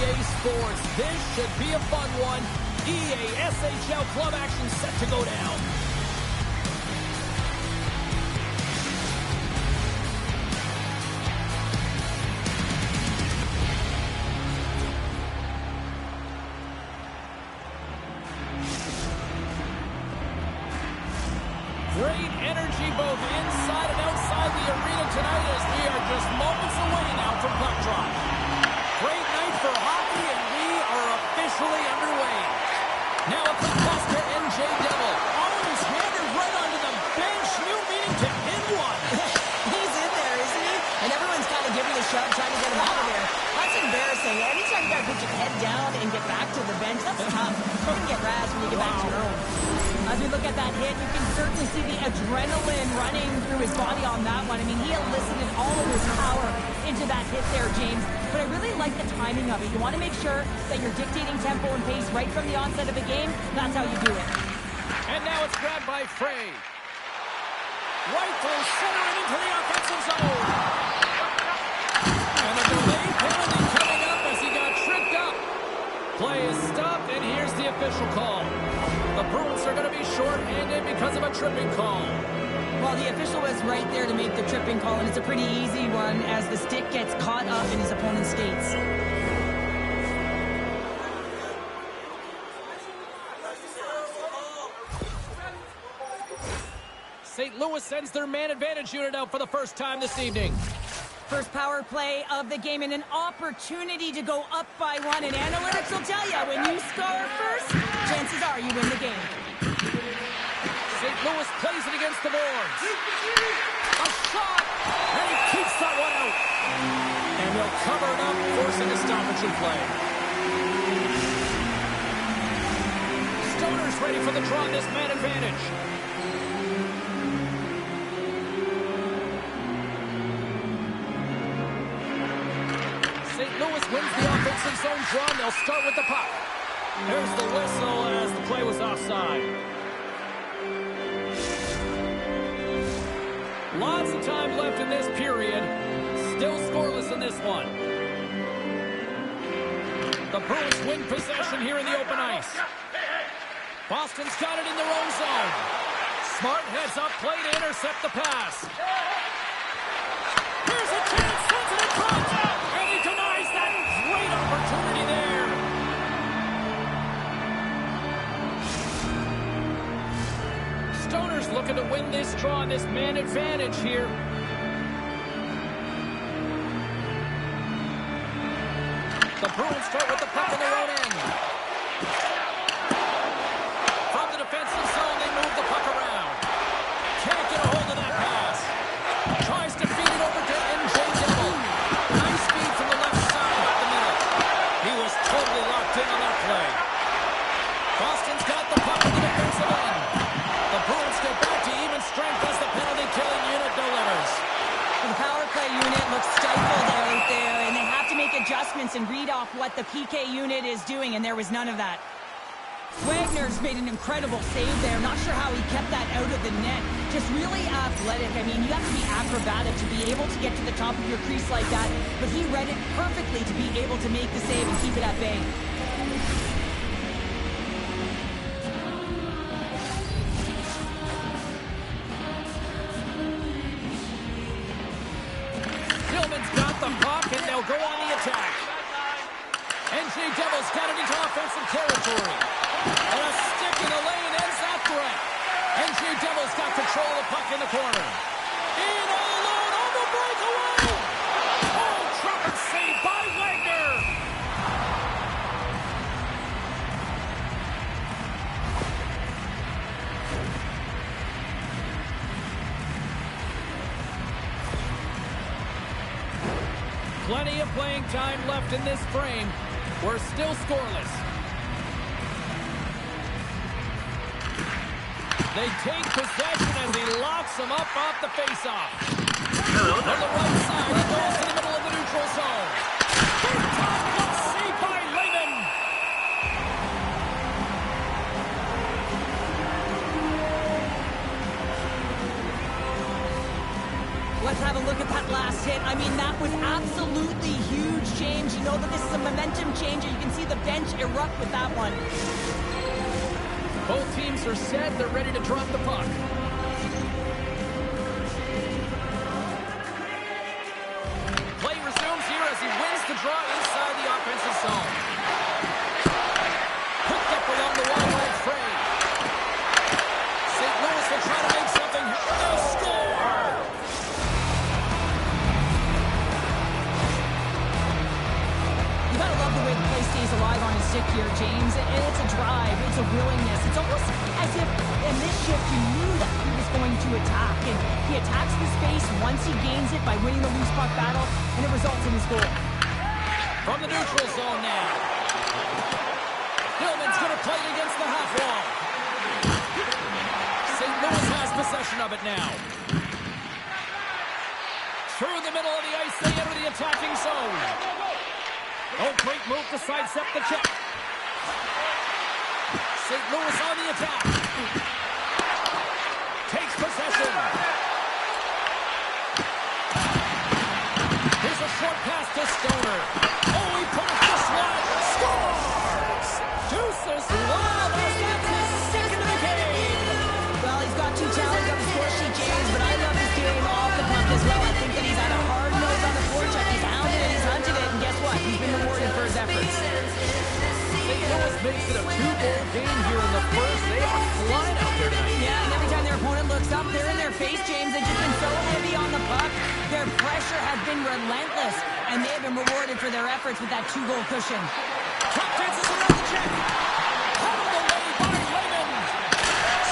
EA Sports. This should be a fun one. EASHL club action set to go down. Great energy both inside and outside the arena tonight as we are just moments away now from puck drop. Great night for hockey, and we are officially underway. Now a quick pass to NJ Devil. Oh, he's handed right onto the bench. New meaning to hit one. He's in there, isn't he? And everyone's kind of giving a shove, trying to get him out of there. That's embarrassing. Anytime you got to put your head down and get back to the bench, that's tough. You can get razzed when you get back to your own. As we look at that hit, you can certainly see the adrenaline running through his body on that one. I mean, he elicited all of his power into that hit there, James. But I really like the timing of it. You want to make sure that you're dictating tempo and pace right from the onset of the game. That's how you do it. And now it's grabbed by Frey. Right through center and into the offensive zone. And a delayed penalty coming up as he got tripped up. Play is stopped, and here's the official call. The Broons are going to be short-handed because of a tripping call. Well, the official was right there to make the tripping call, and it's a pretty easy one as the stick gets caught up in his opponent's skates. St. Louis sends their man advantage unit out for the first time this evening. First power play of the game and an opportunity to go up by one. And analytics will tell you, when you score first, chances are you win the game. St. Louis plays it against the boards. A shot! And he keeps that one out. And they'll cover it up, forcing a stoppage in play. Stoner's ready for the draw on this man advantage. St. Louis wins the offensive zone draw, and they'll start with the puck. There's the whistle as the play was offside. Lots of time left in this period. Still scoreless in this one. The Bruins win possession here in the open ice. Boston's got it in their own zone. Smart heads up play to intercept the pass. Here's a chance, sends it across, and he denies that great opportunity there. Stoner's looking to win this draw on this man advantage here. The Bruins start with the puck in their own end. From the defensive zone, they move the puck around. Can't get a hold of that pass. Tries to feed it over to NJ Devil. Nice feed from the left side up the middle. He was totally locked in on that play. Boston's got the puck in the defensive end. The Bruins get back to even strength as the penalty-killing unit delivers. The power play unit looks stifled out there, and they have to make adjustments and read off what the PK unit is doing, and there was none of that. Wagner's made an incredible save there. Not sure how he kept that out of the net. Just really athletic. I mean, you have to be acrobatic to be able to get to the top of your crease like that, but he read it perfectly to be able to make the save and keep it at bay. Go on the attack. NJ Devil's got it into offensive territory. And a stick in the lane ends that threat. NJ Devil's got control of the puck in the corner. In all alone on the breakaway. Oh, trumpet save by Wagner. Plenty of playing time left in this frame. We're still scoreless. They take possession as he locks them up off the faceoff. On the right side, he goes to the middle of the neutral zone. Big time puck save by Lehman. Let's have a look at that last hit. I mean, that was absolutely huge, James. You know that this is a momentum changer. You can see the bench erupt with that one. Both teams are set. They're ready to drop the puck. Play resumes here as he wins the draw inside the offensive zone. Picked up along the wide line fray. St. Louis will try to make something. They'll score! You gotta love the way the play stays alive on his stick here, James. And it's a drive. It's a willingness. It's almost as if in this shift you knew that he was going to attack. And he attacks the space once he gains it by winning the loose puck battle, and it results in his goal. From the neutral zone now. Hillman's going to play it against the half wall. St. Louis has possession of it now. Through the middle of the ice, they enter the attacking zone. Oh, great move to sidestep the check. St. Louis on the attack. Takes possession. Here's a short pass to Stoner. Oh, he put it this way. Scores! Deuces. Wow, that's his second of the game. Well, he's got 2 talents on the score sheet, James, but I love his game off the puck as well. I think that he's had a hard nose on the forecheck. He's hounded it, he's hunted it, and guess what? He's been rewarded for his efforts. St. Louis makes it a 2-goal game here in the first. They are flying out there tonight. Yeah, and every time their opponent looks up, they're in their face, James. They've just been so heavy on the puck. Their pressure has been relentless, and they've been rewarded for their efforts with that 2-goal cushion. Truck dances around the check. Huddled away by Lehman.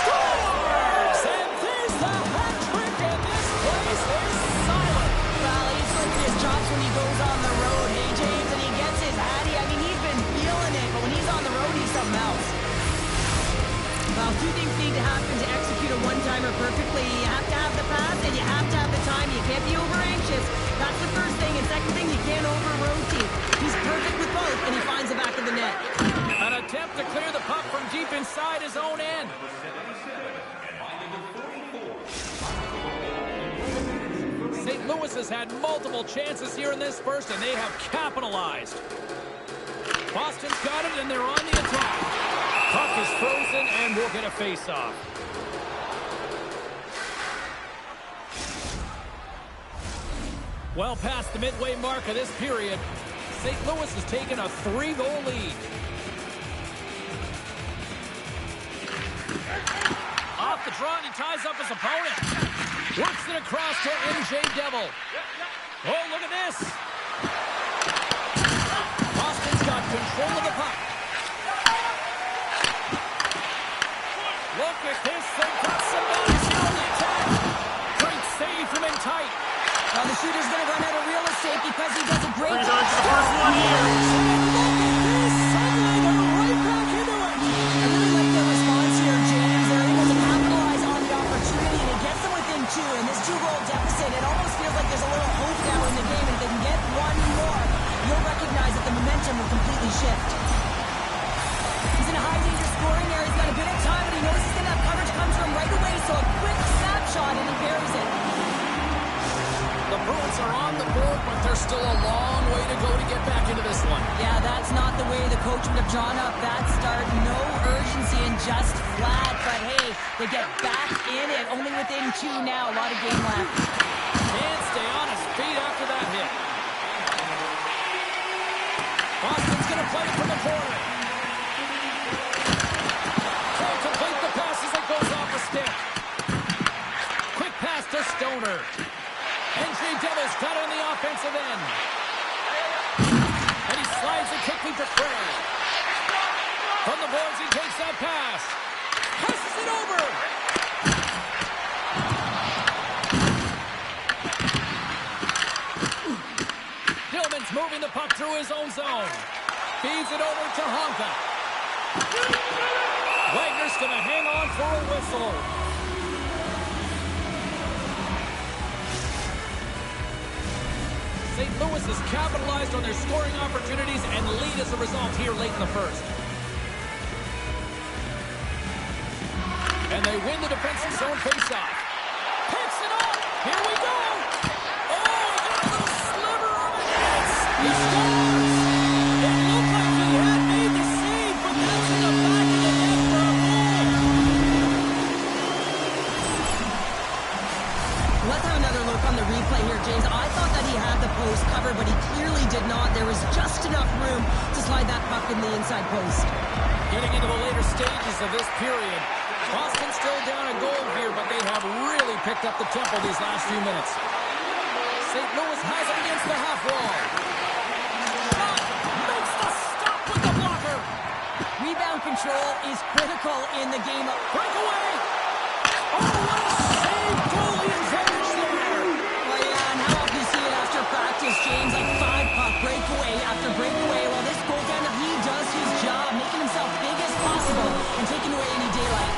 Scores! And there's the hat trick, and this place is silent. Well, he's flipping his chops when he goes on the road, hey, James, and he gets his hattie. I mean, he's been feeling it, but when he's on the road, he's something else. Well, 2 things need to happen to execute a one-timer perfectly. You have to have the pass, and you have to have the time. You can't be over-anxious. That's the first thing. And second thing, you can't over-rotate. He's perfect with both, and he finds the back of the net. An attempt to clear the puck from deep inside his own end. St. Louis has had multiple chances here in this first, and they have capitalized. Boston's got it, and they're on the attack. Puck is frozen, and we'll get a face-off. Well past the midway mark of this period, St. Louis has taken a 3-goal lead. Off the draw, and he ties up his opponent. Works it across to NJ Devil. Oh, look at this. Boston's got control of the puck. Look at this. They've got somebody on the attack. Great save from in tight. Well, the shooter's going to run out of real estate because he does a great job. Freeze on to the first one here. Right back into it. I really like their response here, James. They're able to capitalize on the opportunity, and it gets them within 2. In this 2-goal deficit, it almost feels like there's a little hope now in the game. And if they can get one more, you'll recognize that the momentum will completely shift. He's in a high-danger scoring area. He's got a bit of time, but he knows he's going to have coverage comes from right away, so a quick snapshot, and he buries it. The Broons are on the board, but there's still a long way to go to get back into this one. Yeah, that's not the way the coach would have drawn up that start. No urgency and just flat. But hey, they get back in it. Only within 2 now. A lot of game left. Can't stay on his feet after that hit. Boston's going to play it from the corner. Can't complete the pass as it goes off the stick. Quick pass to Stoner. NJ Devil's got it on the offensive end. And he slides it quickly to Frey. From the boards, he takes that pass. Passes it over. Hillman's moving the puck through his own zone. Feeds it over to Honka. Wagner's going to hang on for a whistle. St. Louis has capitalized on their scoring opportunities and lead as a result here late in the first. And they win the defensive zone faceoff. Picks it up. Here we go. outside post. Getting into the later stages of this period. Boston still down a goal here, but they have really picked up the tempo these last few minutes. St. Louis has it against the half wall. Shot makes the stop with the blocker. Rebound control is critical in the game. Breakaway. Oh, what a save. Goalie advantage there. Well, yeah, and how often you see it after practice, James, like 5-puck breakaway after breakaway. Well, this goaltender, he does his job, making himself big as possible and taking away any daylight.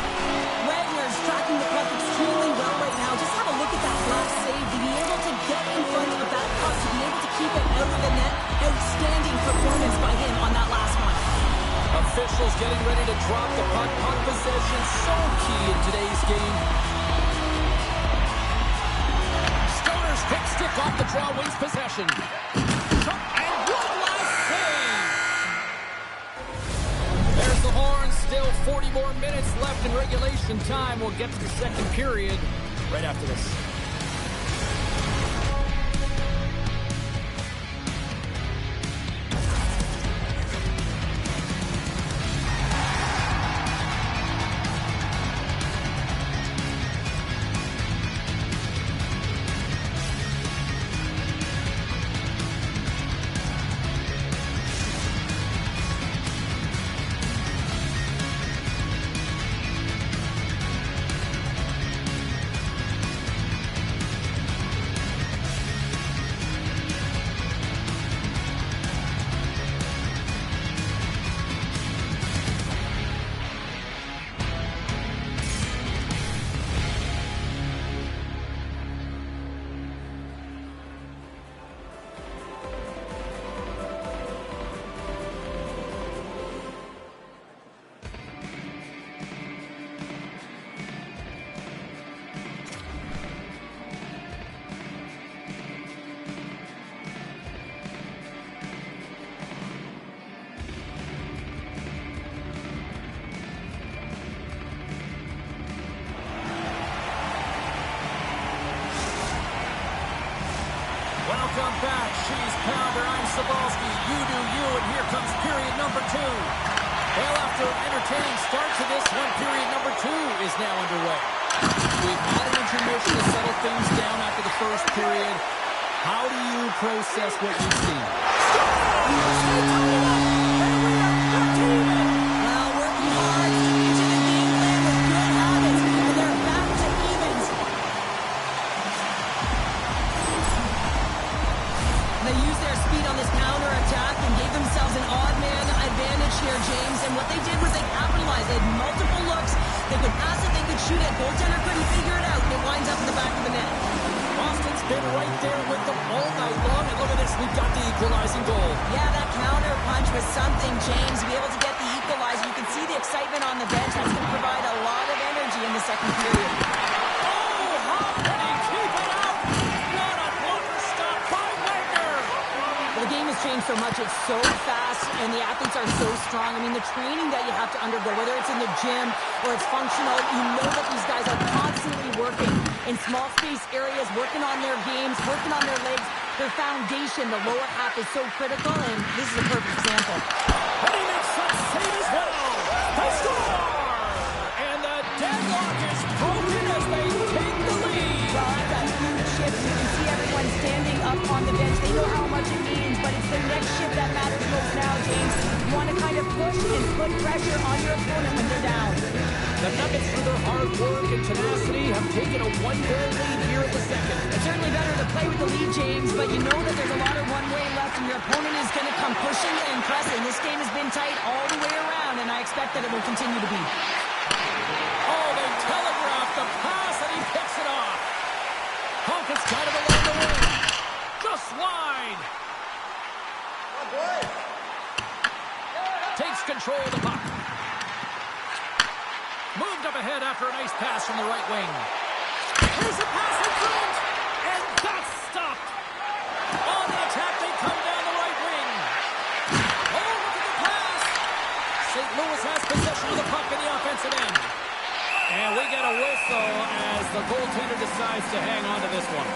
Wagner's tracking the puck extremely well right now. Just have a look at that last save. To be able to get in front of that puck, to be able to keep it out of the net. Outstanding performance by him on that last one. Officials getting ready to drop the puck. Puck possession so key in today's game. Stoner's quick stick off the draw wins possession. And one last save. There's the horn. Still 40 more minutes left in regulation time. We'll get to the second period right after this. Welcome back. She's Pounder. I'm Sabalski. You do you, and here comes period number 2. Well, after an entertaining start to this one, period number 2 is now underway. We've had an intermission to settle things down after the first period. How do you process what you've seen? Well, working hard, sticking to the game plan with good habits, and they're back to evens. They used their speed on this counter-attack and gave themselves an odd-man advantage here, James. And what they did was they capitalized. They had multiple looks. They could pass it, they could shoot it. Goaltender couldn't figure it out. It winds up in the back of the net. Boston's been right there with them all night long. And look at this, we've got the equalizing goal. Yeah, that counter punch was something, James. To be able to get the equalizer. You can see the excitement on the bench. That's going to provide a lot of energy in the second period. Oh, how can he keep it out? What a blocker stop by Wagner. The game has changed so much. It's so fast, and the athletes are so strong. I mean, the training that you have to undergo, whether it's in the gym or it's functional, you know that these guys are constantly working in small space areas, working on their games, working on their legs. Their foundation, the lower half, is so critical, and this is a perfect example. And he makes that save as well. They score! And the deadlock is broken as they take the lead. Well, that's that huge shift. You can see everyone standing up on the bench. They know how much it means, but it's the next shift that matters most now, James. You want to kind of push and put pressure on your opponent when they're down. The Nuggets, through their hard work and tenacity, have taken a one-goal lead here in the second. It's certainly better to play with the lead, James, but you know that there's a lot of one-way left, and your opponent is going to come pushing and pressing. This game has been tight all the way around, and I expect that it will continue to be. Oh, they telegraphed the pass, and he picks it off. Honka's got it along the wing. Just wide. Takes control of the puck. Moved up ahead after a nice pass from the right wing. Here's a pass in front, and that's stopped. On the attack, they come down the right wing. Oh, look at the pass. St. Louis has possession of the puck in the offensive end. And we get a whistle as the goaltender decides to hang on to this one.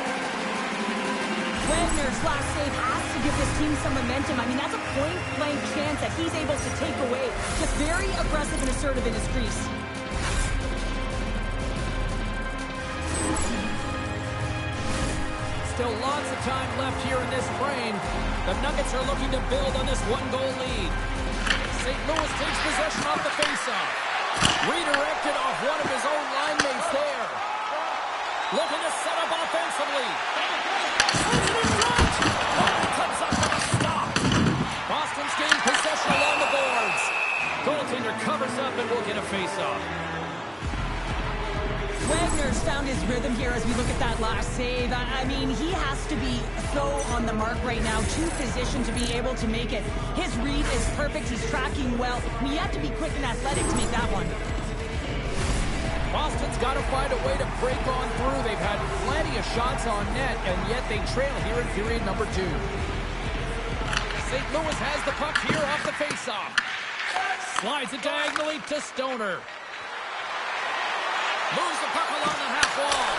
Wagner's last save has to give this team some momentum. I mean, that's a point-blank chance that he's able to take away. Just very aggressive and assertive in his crease. Still lots of time left here in this frame. The Nuggets are looking to build on this one-goal lead. St. Louis takes possession off the faceoff. Redirected off one of his own line mates there. Looking to set up offensively. Swings it in front. Oh, it comes up with a stop. Boston's gained possession along the boards. Goaltender covers up and will get a faceoff. Wagner's found his rhythm here as we look at that last save. I mean, he has to be so on the mark right now, to position to be able to make it. His read is perfect. He's tracking well. I mean, you have to be quick and athletic to make that one. Boston's got to find a way to break on through. They've had plenty of shots on net, and yet they trail here in period number 2. St. Louis has the puck here off the faceoff. Slides it diagonally to Stoner. Moves the puck along the half wall.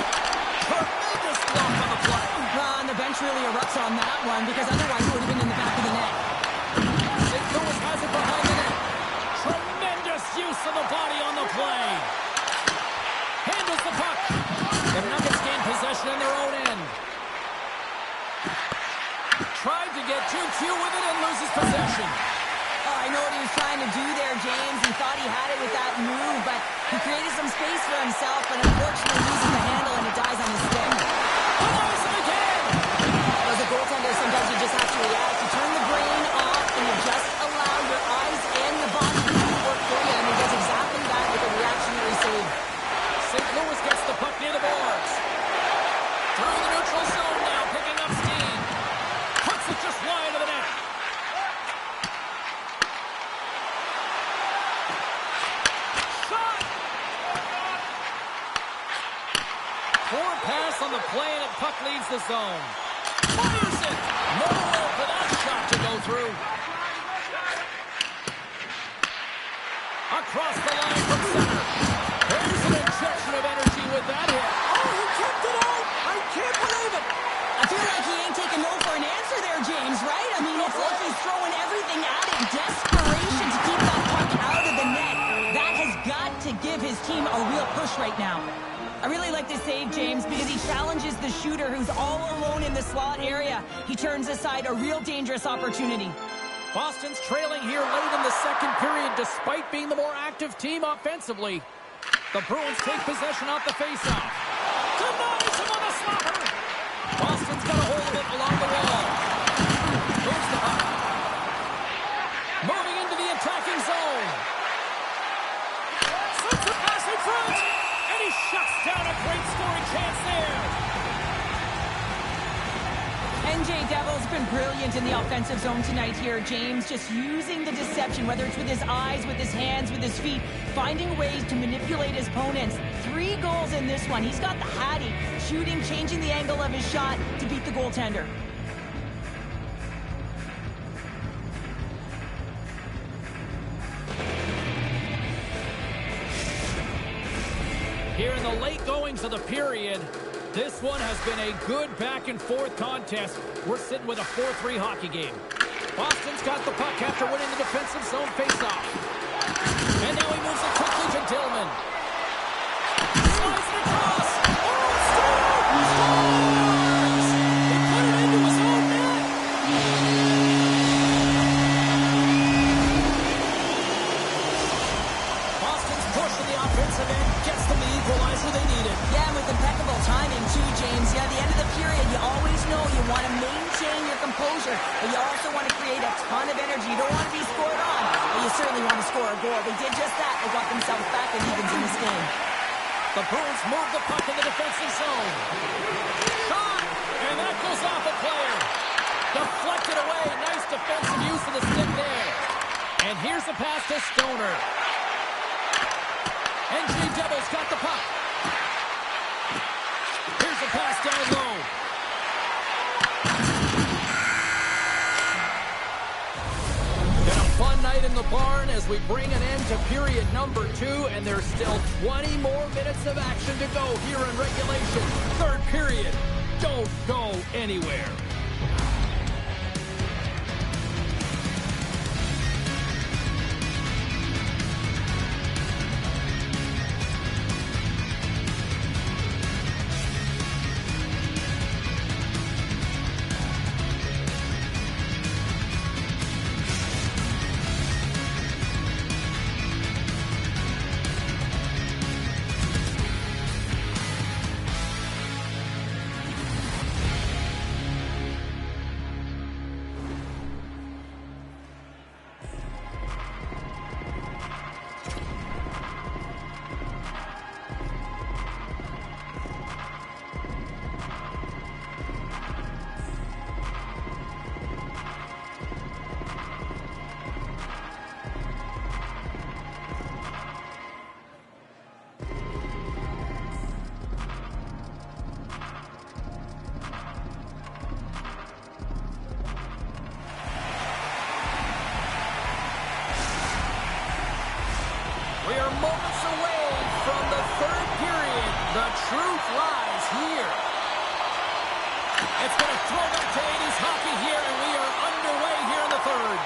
Tremendous block on the play. And the bench really erupts on that one, because otherwise it would have been in the back of the net. St. Louis has it behind the net. Tremendous use of the body on the play. Handles the puck. The Nuggets gain possession in their own end. Tried to get too cute with it and loses possession. Oh, I know what he was trying to do there, James. He thought he had it with that move, but he created some space for himself, but unfortunately loses the handle and it dies on his stick. Denies him again! As a goaltender, sometimes you just have to react. You turn the brain off and you just allow your eyes and the body to do the work for you, and he does exactly that with a reactionary save. St. Louis gets the puck near the boards. Through the neutral zone now, picking up steam. Puts it just wide of the net. Shot! Poor pass on the play, and the puck leaves the zone. Fires it! Nowhere for that shot to go through. Across the line from center. There's an injection of energy with that hit. Oh, he kept it out! I can't believe it! I feel like he ain't taking no for an answer there, James, right? I mean, it's like he's throwing everything at it. Desperation to keep that puck out of the net. That has got to give his team a real push right now. I really like this save, James, because he challenges the shooter who's all alone in the slot area. He turns aside a real dangerous opportunity. Boston's trailing here late in the second period despite being the more active team offensively. The Bruins take possession off the faceoff. Denies him on the slapper. Boston's got a hold of it along the wall. Moves the puck. Moving into the attacking zone. Slips the pass in front. And he shuts down a great scoring chance there. NJ Devil's been brilliant in the offensive zone tonight here, James. Just using the deception, whether it's with his eyes, with his hands, with his feet, finding ways to manipulate his opponents. 3 goals in this one. He's got the Hattie, shooting, changing the angle of his shot to beat the goaltender. Here in the late goings of the period, this one has been a good back-and-forth contest. We're sitting with a 4-3 hockey game. Boston's got the puck after winning the defensive zone faceoff. And now he moves it quickly to Dillman. Slides it across. Oh, it's still! He put it into his own net. Boston's push in the offensive end gets them the equalizer they needed. Yeah, and with impeccable timing, too, James. Yeah, at the end of the period, you always know you want to maintain your composure, but you also want to create a ton of energy. You don't want to be scored on, but you certainly want to score a goal. They did just that. They got themselves back in evens in this game. The Broons move the puck in the defensive zone. Shot! And that goes off a player. Deflected away. Nice defensive use of the stick there. And here's the pass to Stoner. NJ Devil's got the puck. Here's the pass down low. Been a fun night in the barn as we bring an end to period number 2, and there's still 20 more minutes of action to go here in regulation. Third period. Don't go anywhere. truth lies here. It's going to throw back to 80s hockey here, and we are underway here in the third.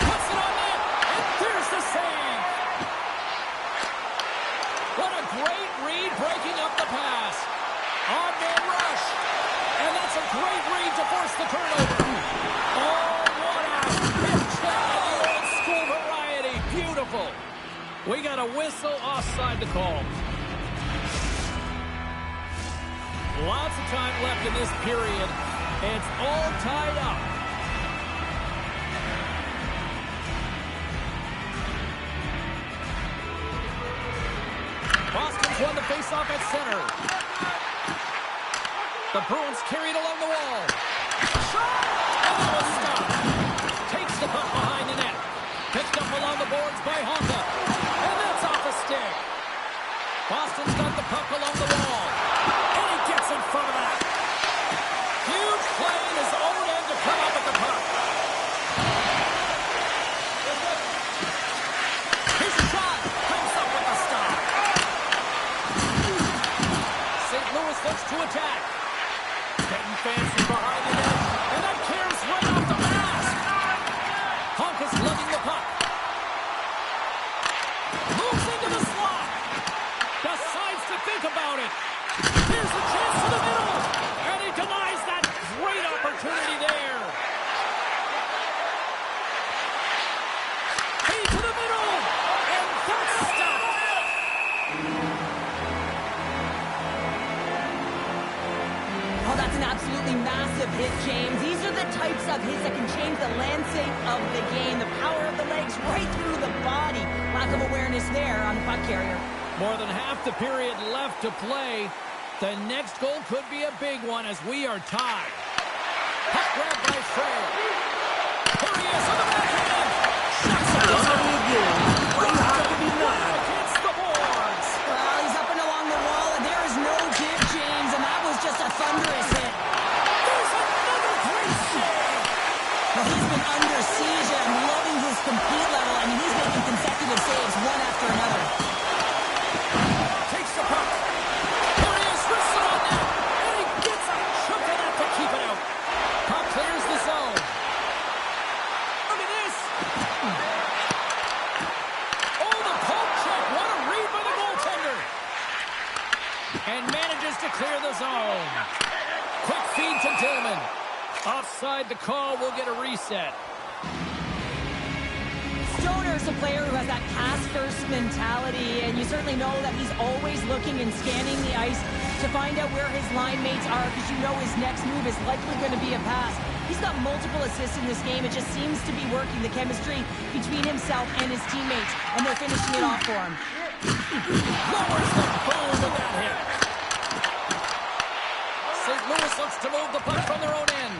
Puts it on net, and there's the save. What a great read breaking up the pass. On-man rush. And that's a great read to force the turnover. Oh, what a hit shot of the old school variety. Beautiful. We got a whistle offside the call. Lots of time left in this period. It's all tied up. Boston's won the faceoff at center. The Bruins carried along the wall. Shot! And that was stopped. Takes the puck behind the net. Picked up along the boards by Honka. And that's off a stick. Boston's got the puck along the wall. And he gets in front of that. Huge play in his own end to come up with the puck. His shot comes up with the stop. St. Louis looks to attack. Getting fancy behind the net. And that carries right off the mask. Honka's lugging the puck. Moves into the slot. Decides to think about it. Here's the chance to the middle. And he denies that great opportunity there. Feed to the middle. And that's stopped. Oh, that's an absolutely massive hit, James. These are the types of hits that can change the landscape of the game. The power of the legs right through the body. Lack of awareness there on the puck carrier. More than half the period left to play. The next goal could be a big one as we are tied. Puck grab by Frey. Here he is on the backhand. Shots on his own. Against the boards. Well, he's up and along the wall, and there is no give, James, and that was just a thunderous hit. There's another great save. Well, he's been under siege, and I'm loving his compete level. I mean, he's making consecutive saves one after another. Takes the puck. Here he is, wrists it on net. And he gets a chunk of that to keep it out. Puck clears the zone. Look at this. Oh, the poke check. What a read by the goaltender. And manages to clear the zone. Quick feed to Tillman. Offside the call. We'll get a reset. Stoner's a player who has that pass-first mentality, and you certainly know that he's always looking and scanning the ice to find out where his line mates are, because you know his next move is likely going to be a pass. He's got multiple assists in this game. It just seems to be working, the chemistry between himself and his teammates, and they're finishing it off for him. Lowers the bone with that hit. St. Louis looks to move the puck from their own end.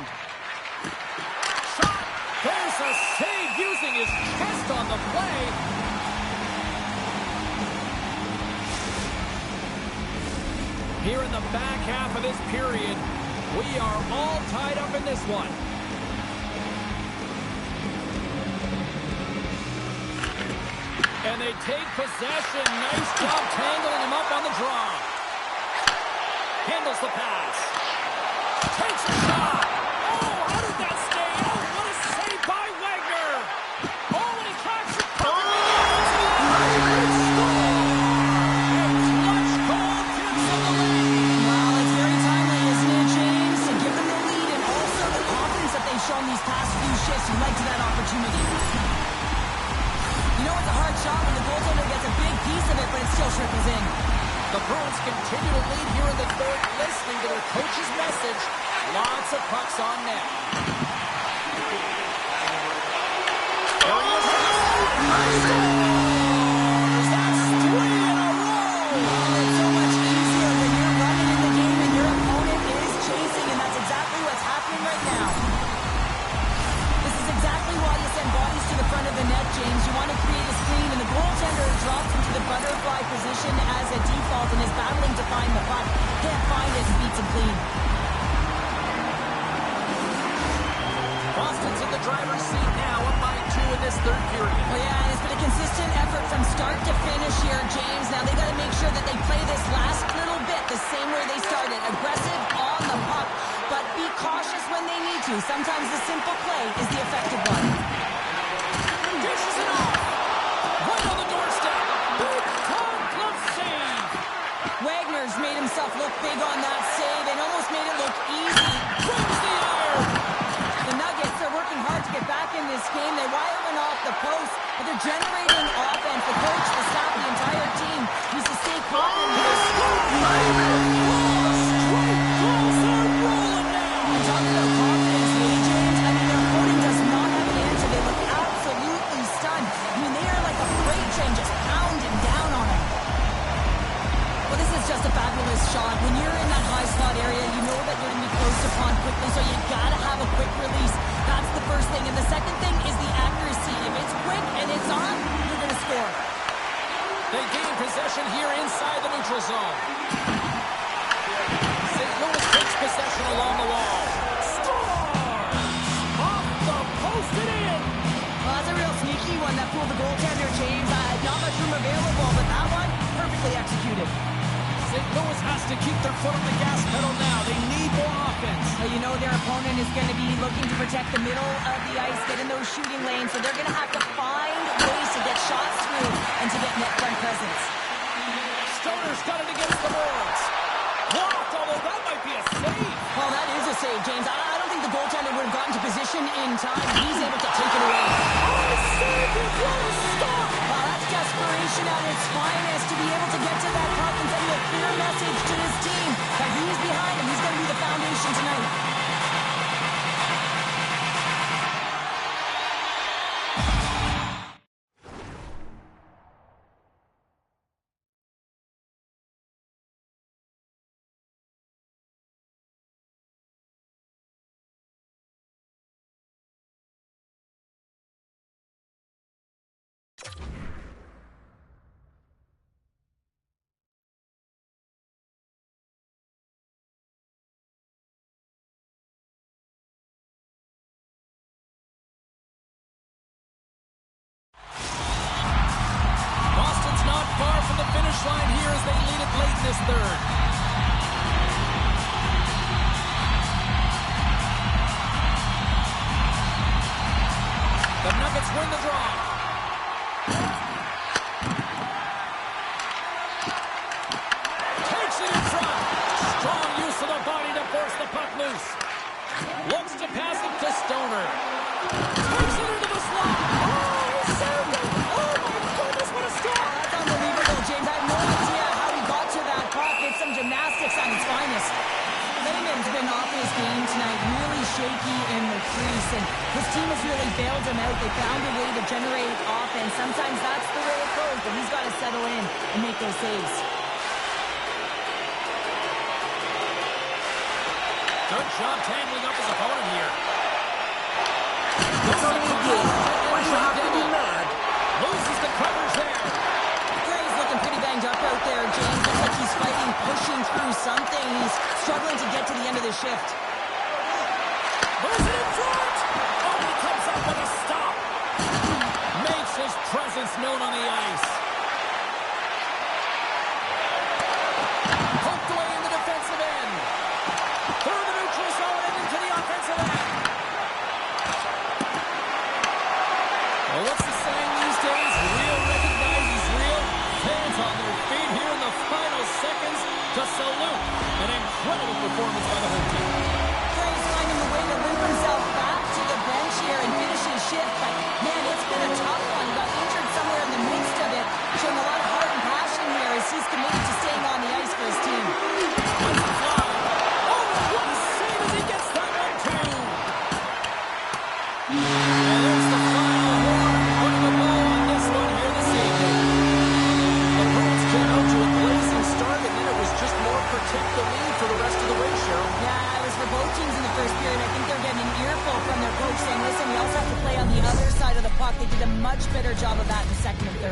Shot. There's a save using his chest on the play. Here in the back half of this period, we are all tied up in this one. And they take possession. Nice job tangling him up on the draw. Handles the pass. Takes a shot. Oh, how did that stay out? What a save by Wagner. Oh, and he cracks it. A clutch goal gives them the lead. Well, it's very timely, isn't it, James? To give them the lead and also the confidence that they've shown these past few shifts led to that opportunity. You know, it's a hard shot when the goaltender gets a big piece of it, but it still trickles in. The Broons continue to lead here in the third, listening to their coach's message. Lots of pucks on net. That's 3 in a row. It's so much easier when you're running in the game and your opponent is chasing, and that's exactly what's happening right now. This is exactly why you send bodies to the front of the net, James. You want to create a screen, and the goaltender drops into the butterfly position as a default and is battling to find the puck. Can't find it and beats him clean. Boston's in the driver's seat now, up by 2 in this third period. Well, yeah, and it's been a consistent effort from start to finish here, James. Now they got to make sure that they play this last little bit the same way they started. Aggressive on the puck, but be cautious when they need to. Sometimes the simple play is the effective one. Dishes it off. Right on the doorstep. Big time glove save. Wagner's made himself look big on that save and almost made it look easy. Brings the iron. The Nuggets are working hard to get back in this game. They wire one off the post, but they're generating offense. The coach, the staff, the entire team needs to stay confident in this. I'm talking about confidence, Lee James. I mean, their opponent does not have an answer. They look absolutely stunned. I mean, they are like a freight train just pounding down on them. Well, this is just a fabulous shot. When you're in that high slot area, you know that you're going to be close upon quickly, so you got to have a quick release. That's the first thing. And the second thing is the accuracy. If it's quick and it's on, you're going to score. They gain possession here inside the neutral zone. St. Louis takes possession along the wall. Scores! Off the post and in. Well, that's a real sneaky one that pulled the goaltender, James. Not much room available, but that one, perfectly executed. St. Louis has to keep their foot on the gas pedal now. They need more offense. Well, you know their opponent is going to be looking to protect the middle of the ice, get in those shooting lanes, so they're going to have to find ways to get shots through and to get net front presence. Stoner's got it against the boards. Blocked, although that might be a save. Well, that is a save, James. I don't think the goaltender would have gotten to position in time. He's able to take it away. Oh, save it! What a stop! Well, that's desperation at its finest to be able to get to that puck and send a clear message to his team that he's behind him. He's going to be the foundation tonight. Boston's not far from the finish line here as they lead it late in this third. The Nuggets win the draw. Takes it in front. Strong use of the body to force the puck loose. Looks to pass it to Stoner. Takes it into the slot. Oh, he saved it. Oh, my goodness, what a stop. That's unbelievable, James. I have no idea how he got to that puck. It's some gymnastics at its finest. Lehman's been off his game tonight, really shaky in the crease, and his team has really bailed him out. They found a way to generate offense. Sometimes that's the way it goes, but he's got to settle in and make those saves. Good job tangling up his opponent here. It's only a game. Why do you have to be mad? Loses the coverage there. Gray's looking pretty banged up out there, James. Looks like he's fighting, pushing through something. He's struggling to get to the end of the shift. Moves it in front. Oh, he comes up with a stop. Makes his presence known on the ice. Poked away in the defensive end. Through the neutral zone and into the offensive end. Well, what's the saying these days? Real recognizes real. Fans on their feet here in the final seconds to salute an incredible performance by the home team. Gray's finding a way to limp himself back to the bench here and finish his shift, but man, it's been a tough one. Got injured somewhere in the midst of it, showing a lot of heart and passion here as he's committed to staying on the ice for his team. What's the fly? Oh, what a save as he gets that one too. And there's the final horn, putting the ball on this one here this evening. The Broons came out to a blazing start, and then it was just more protect the lead for the rest of the way, Cheryl. Yeah, it was for both teams in the first period. I think they're getting an earful from their coach saying, listen, we also have to play on the other side of the puck. They did a much better job of that in the second and third.